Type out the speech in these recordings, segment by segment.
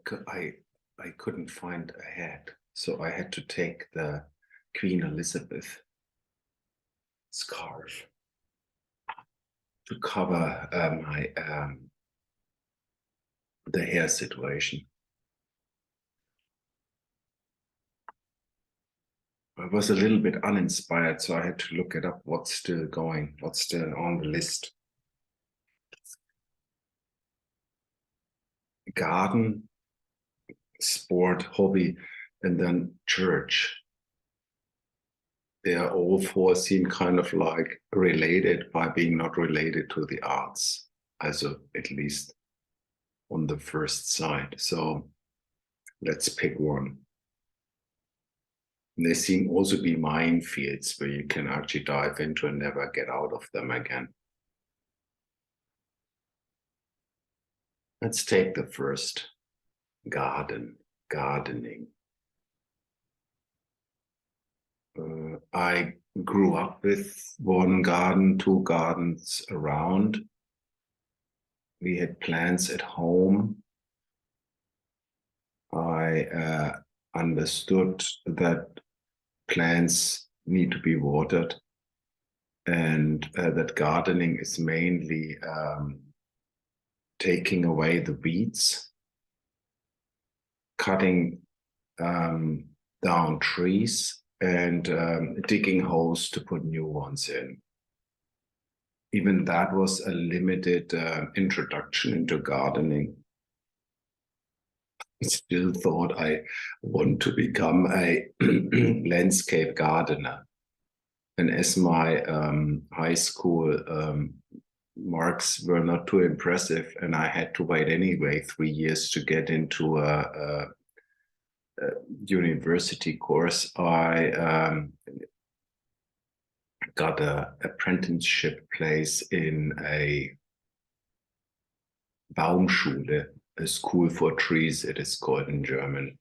I couldn't find a hat, so I had to take the Queen Elizabeth scarf to cover my the hair situation. I was a little bit uninspired, so I had to look it up. What's still going? What's still on the list? Garden, sport, hobby, and then church. They are all four seem kind of like related by being not related to the arts, also at least on the first side. So let's pick one. And they seem also be minefields where you can actually dive into and never get out of them again. Let's take the first, gardening. I grew up with one garden, two gardens around. We had plants at home. I understood that plants need to be watered and that gardening is mainly taking away the weeds, cutting down trees, and digging holes to put new ones in. Even that was a limited introduction into gardening. I still thought I want to become a landscape gardener. And as my high school marks were not too impressive, and I had to wait anyway 3 years to get into a university course, I got an apprenticeship place in a Baumschule, a school for trees, it is called in German.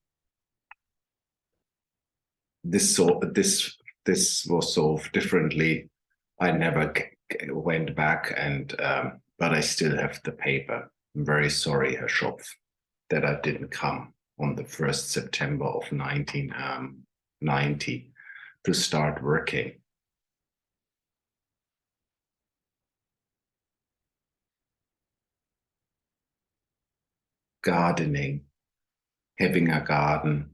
This was solved differently. I never went back, and but I still have the paper. I'm very sorry, Herr Schopf, that I didn't come on the 1st September of 1990 to start working. Gardening, having a garden,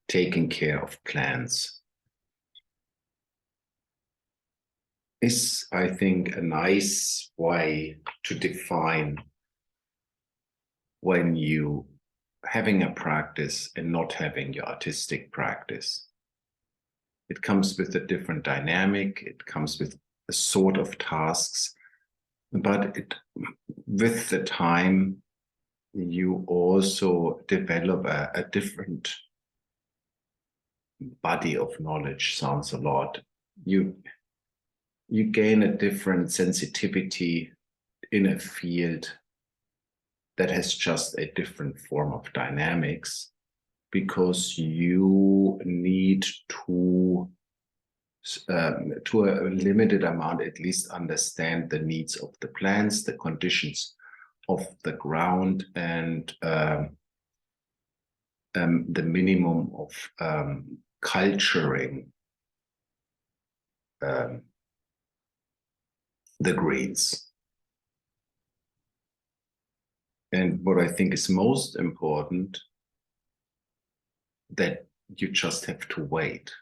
taking care of plants is, I think, a nice way to define when you having a practice and not having your artistic practice. It comes with a different dynamic, it comes with a sort of tasks, but with the time, you also develop a different body of knowledge. Sounds a lot. You gain a different sensitivity in a field that has just a different form of dynamics, because you need to a limited amount at least understand the needs of the plants, the conditions of the ground, and the minimum of culturing the greens. And what I think is most important, that you just have to wait.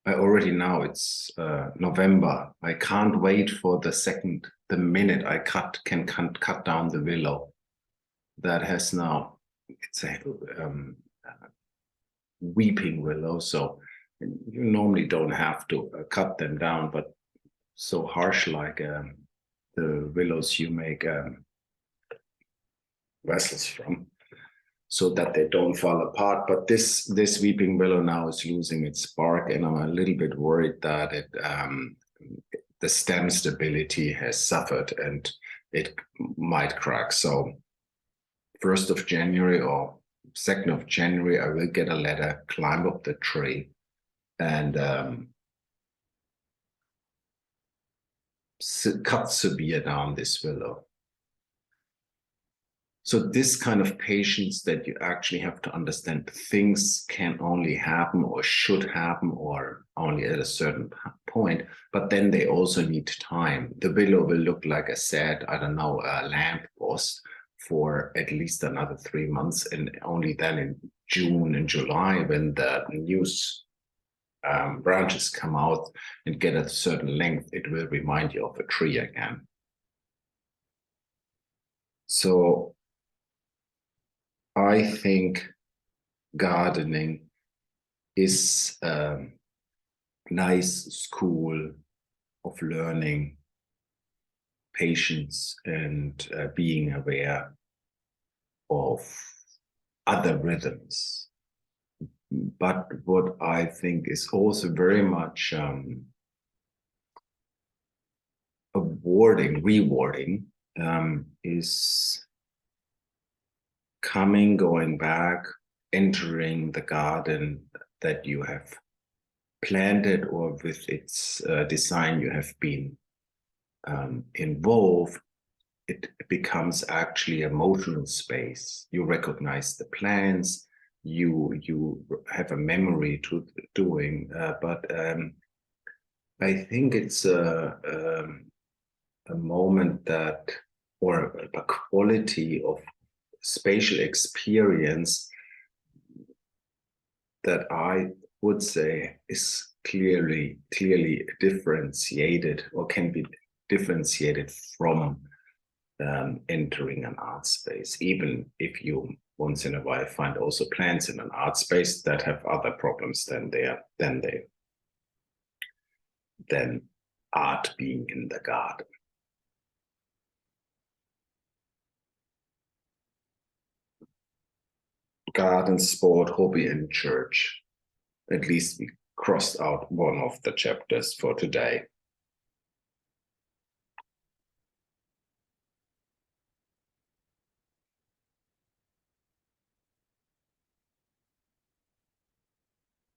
I already know it's November. I can't wait for the minute I can cut down the willow. That has now, it's a weeping willow, so you normally don't have to cut them down, but so harsh like the willows you make vessels from, so that they don't fall apart. But this weeping willow now is losing its bark, and I'm a little bit worried that the stem stability has suffered and it might crack. So 1st of January or 2nd of January, I will get a ladder, climb up the tree, and cut severe down this willow. So this kind of patience that you actually have to understand things can only happen or should happen or only at a certain point, but then they also need time. The willow will look, like I said, I don't know, a lamppost for at least another 3 months, and only then in June and July, when the news branches come out and get a certain length, it will remind you of a tree again. So I think gardening is a nice school of learning patience and being aware of other rhythms. But what I think is also very much rewarding is going back, entering the garden that you have planted, or with its design you have been involved. It becomes actually a emotional space. You recognize the plants, you have a memory to doing, but I think it's a moment that, or a quality of spatial experience that I would say is clearly differentiated, or can be differentiated from entering an art space, even if you once in a while find also plants in an art space that have other problems than art being in the garden. Garden, sport, hobby, and church. At least we crossed out one of the chapters for today.